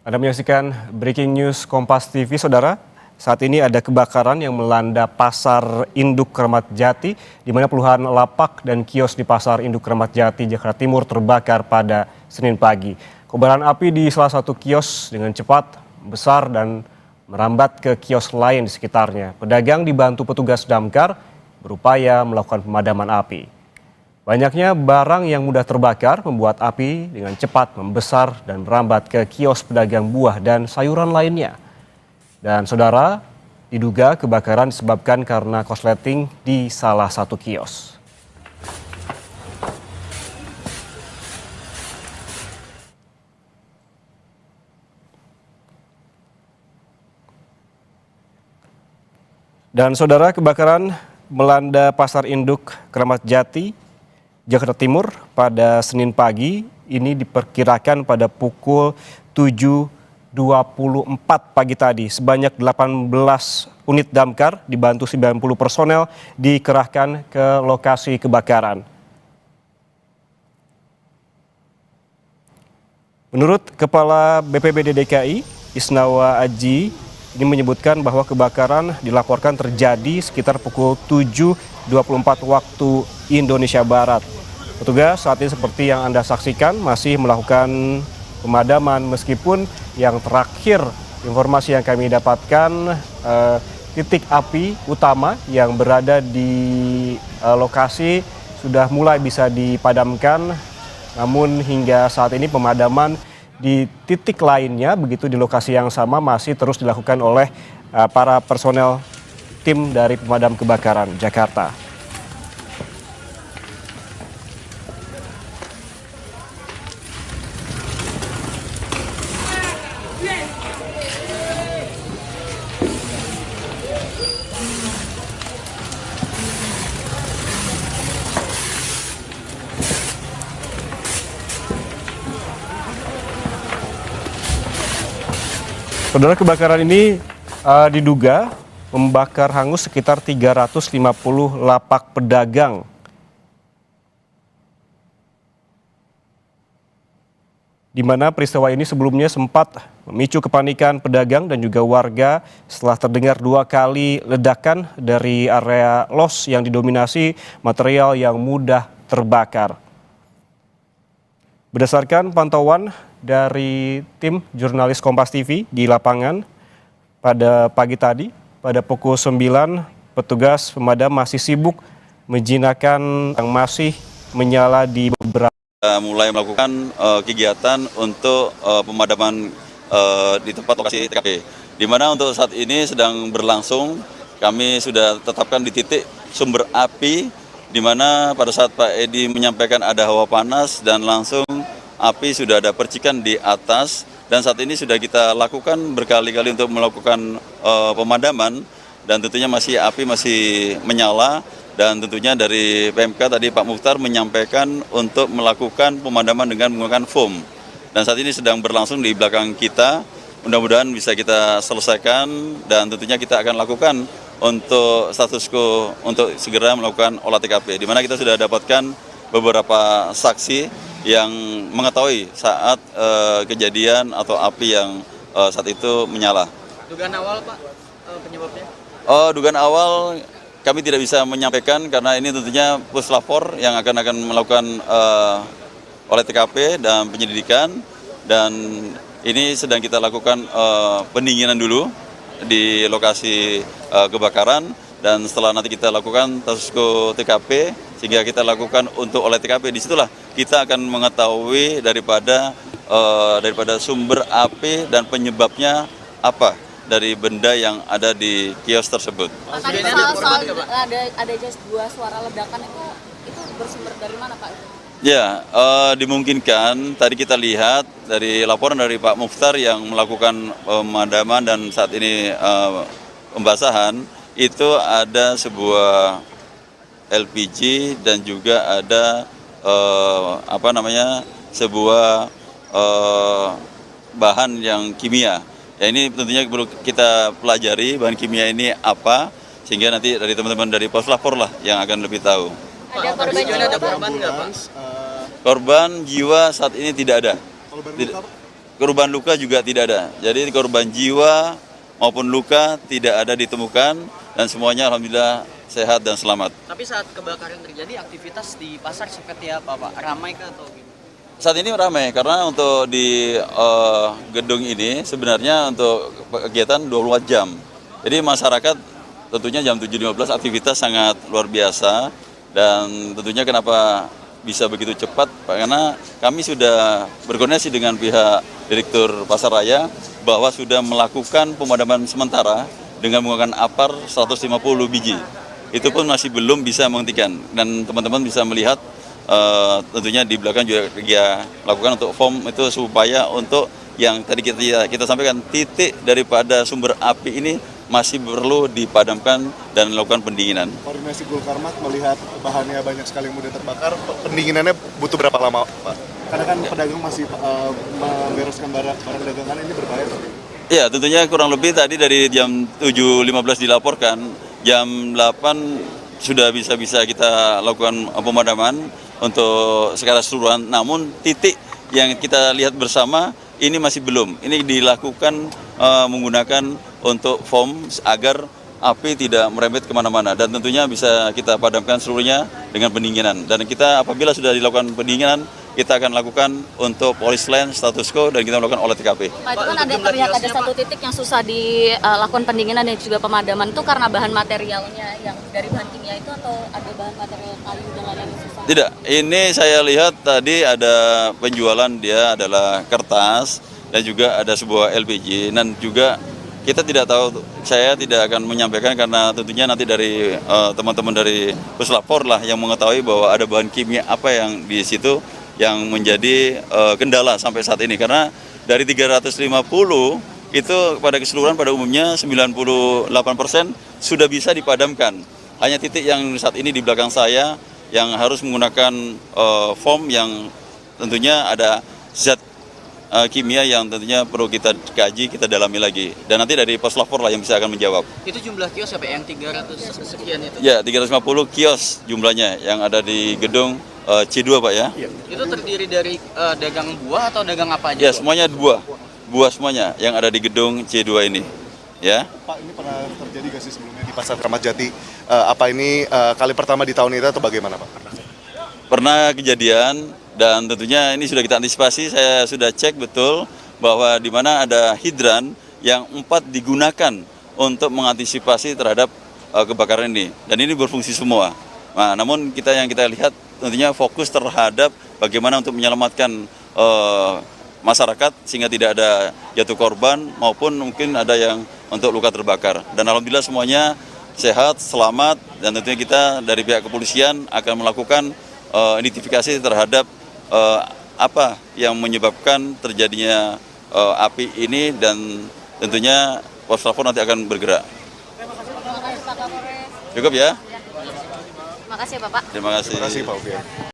Anda menyaksikan Breaking News Kompas TV, Saudara. Saat ini ada kebakaran yang melanda Pasar Induk Kramat Jati, di mana puluhan lapak dan kios di Pasar Induk Kramat Jati, Jakarta Timur terbakar pada Senin pagi. Kobaran api di salah satu kios dengan cepat besar dan merambat ke kios lain di sekitarnya. Pedagang dibantu petugas damkar berupaya melakukan pemadaman api. Banyaknya barang yang mudah terbakar membuat api dengan cepat membesar dan merambat ke kios pedagang buah dan sayuran lainnya. Dan saudara, diduga kebakaran disebabkan karena korsleting di salah satu kios. Dan saudara, kebakaran melanda Pasar Induk Kramat Jati, Jakarta Timur pada Senin pagi. Ini diperkirakan pada pukul 7.24 pagi tadi. Sebanyak 18 unit damkar dibantu 90 personel dikerahkan ke lokasi kebakaran. Menurut Kepala BPBD DKI, Isnawa Aji, ini menyebutkan bahwa kebakaran dilaporkan terjadi sekitar pukul 7.24 waktu Indonesia Barat. Petugas saat ini seperti yang Anda saksikan masih melakukan pemadaman, meskipun yang terakhir informasi yang kami dapatkan titik api utama yang berada di lokasi sudah mulai bisa dipadamkan, namun hingga saat ini pemadaman di titik lainnya, begitu di lokasi yang sama, masih terus dilakukan oleh para personel tim dari pemadam kebakaran Jakarta. Saudara, kebakaran ini diduga membakar hangus sekitar 350 lapak pedagang. Di mana peristiwa ini sebelumnya sempat memicu kepanikan pedagang dan juga warga setelah terdengar 2 kali ledakan dari area los yang didominasi material yang mudah terbakar. Berdasarkan pantauan dari tim jurnalis Kompas TV di lapangan pada pagi tadi, pada pukul 9, petugas pemadam masih sibuk menjinakkan yang masih menyala di beberapa. Mulai melakukan kegiatan untuk pemadaman di tempat lokasi TKP, di mana untuk saat ini sedang berlangsung. Kami sudah tetapkan di titik sumber api, di mana pada saat Pak Edi menyampaikan ada hawa panas dan langsung api sudah ada percikan di atas, dan saat ini sudah kita lakukan berkali-kali untuk melakukan pemadaman, dan tentunya api masih menyala, dan tentunya dari PMK tadi Pak Mukhtar menyampaikan untuk melakukan pemadaman dengan menggunakan foam, dan saat ini sedang berlangsung di belakang kita. Mudah-mudahan bisa kita selesaikan, dan tentunya kita akan lakukan untuk status quo untuk segera melakukan olah TKP, di mana kita sudah dapatkan beberapa saksi yang mengetahui saat kejadian atau api yang saat itu menyala. Dugaan awal, Pak, penyebabnya? Dugaan awal kami tidak bisa menyampaikan karena ini tentunya puslapor yang akan melakukan olah TKP dan penyelidikan, dan ini sedang kita lakukan pendinginan dulu di lokasi kebakaran, dan setelah nanti kita lakukan status TKP sehingga kita lakukan untuk olah TKP, disitulah kita akan mengetahui daripada sumber api dan penyebabnya apa dari benda yang ada di kios tersebut. Tadi soal ada dua suara ledakan itu bersumber dari mana, Pak? Ya, dimungkinkan tadi kita lihat dari laporan dari Pak Mukhtar yang melakukan pemadaman dan saat ini pembasahan, itu ada sebuah LPG dan juga ada sebuah bahan yang kimia. Ya, ini tentunya perlu kita pelajari bahan kimia ini apa, sehingga nanti dari teman-teman dari Puslapor lah yang akan lebih tahu. Ada korban jiwa, ada korban nggak, Pak? Korban jiwa saat ini tidak ada. korban luka juga tidak ada. Jadi korban jiwa maupun luka tidak ada ditemukan dan semuanya alhamdulillah sehat dan selamat. Tapi saat kebakaran terjadi, aktivitas di pasar seperti apa Pak? Ramai kah atau gitu? Saat ini ramai karena untuk di gedung ini sebenarnya untuk kegiatan 24 jam. Jadi masyarakat tentunya jam 7.15 aktivitas sangat luar biasa dan tentunya kenapa bisa begitu cepat karena kami sudah berkoordinasi dengan pihak Direktur Pasar Raya bahwa sudah melakukan pemadaman sementara dengan menggunakan APAR 150 biji. Itu pun masih belum bisa menghentikan dan teman-teman bisa melihat tentunya di belakang juga dia lakukan untuk foam itu supaya untuk yang tadi kita sampaikan titik daripada sumber api ini masih perlu dipadamkan dan melakukan pendinginan. Koordinasi Gulkarmat melihat bahannya banyak sekali yang mudah terbakar, pendinginannya butuh berapa lama, Pak? Karena kan pedagang masih membereskan barang dagangan ini berbahaya. Ya, tentunya kurang lebih tadi dari jam 7.15 dilaporkan, jam 8 sudah bisa kita lakukan pemadaman untuk secara keseluruhan. Namun titik yang kita lihat bersama ini masih belum. Ini dilakukan menggunakan untuk foam agar api tidak merembet kemana-mana dan tentunya bisa kita padamkan seluruhnya dengan pendinginan. Dan kita apabila sudah dilakukan pendinginan, kita akan lakukan untuk polis line, status quo, dan kita melakukan olah TKP. Pak, itu kan terlihat ada satu titik yang susah dilakukan pendinginan dan juga pemadaman itu karena bahan materialnya yang dari bahan kimia itu atau ada bahan material kayu dan lain-lain yang susah? Tidak, ini saya lihat tadi ada penjualan dia adalah kertas dan juga ada sebuah LPG dan juga kita tidak tahu, saya tidak akan menyampaikan karena tentunya nanti dari teman-teman dari Puslapor lah yang mengetahui bahwa ada bahan kimia apa yang di situ yang menjadi kendala sampai saat ini karena dari 350 itu pada keseluruhan pada umumnya 98% sudah bisa dipadamkan. Hanya titik yang saat ini di belakang saya yang harus menggunakan foam yang tentunya ada zat kimia yang tentunya perlu kita kaji, kita dalami lagi. Dan nanti dari Puslapor lah yang bisa akan menjawab. Itu jumlah kios apa yang 300 sekian itu? Ya, 350 kios jumlahnya yang ada di gedung C2 Pak ya. Itu terdiri dari dagang buah atau dagang apa aja? Ya, semuanya buah semuanya yang ada di gedung C2 ini. Ya. Pak, ini pernah terjadi nggak sih sebelumnya di Pasar Kramat Jati? Apa ini kali pertama di tahun ini atau bagaimana, Pak? Pernah kejadian dan tentunya ini sudah kita antisipasi. Saya sudah cek betul bahwa di mana ada hidran yang 4 digunakan untuk mengantisipasi terhadap kebakaran ini. Dan ini berfungsi semua. Nah, namun yang kita lihat tentunya fokus terhadap bagaimana untuk menyelamatkan masyarakat sehingga tidak ada jatuh korban maupun mungkin ada yang untuk luka terbakar. Dan alhamdulillah semuanya sehat, selamat dan tentunya kita dari pihak kepolisian akan melakukan identifikasi terhadap apa yang menyebabkan terjadinya api ini dan tentunya Puslapor nanti akan bergerak. Terima kasih Pak Kapolres. Cukup ya? Terima kasih Bapak. Terima kasih. Terima kasih, Pak Upian.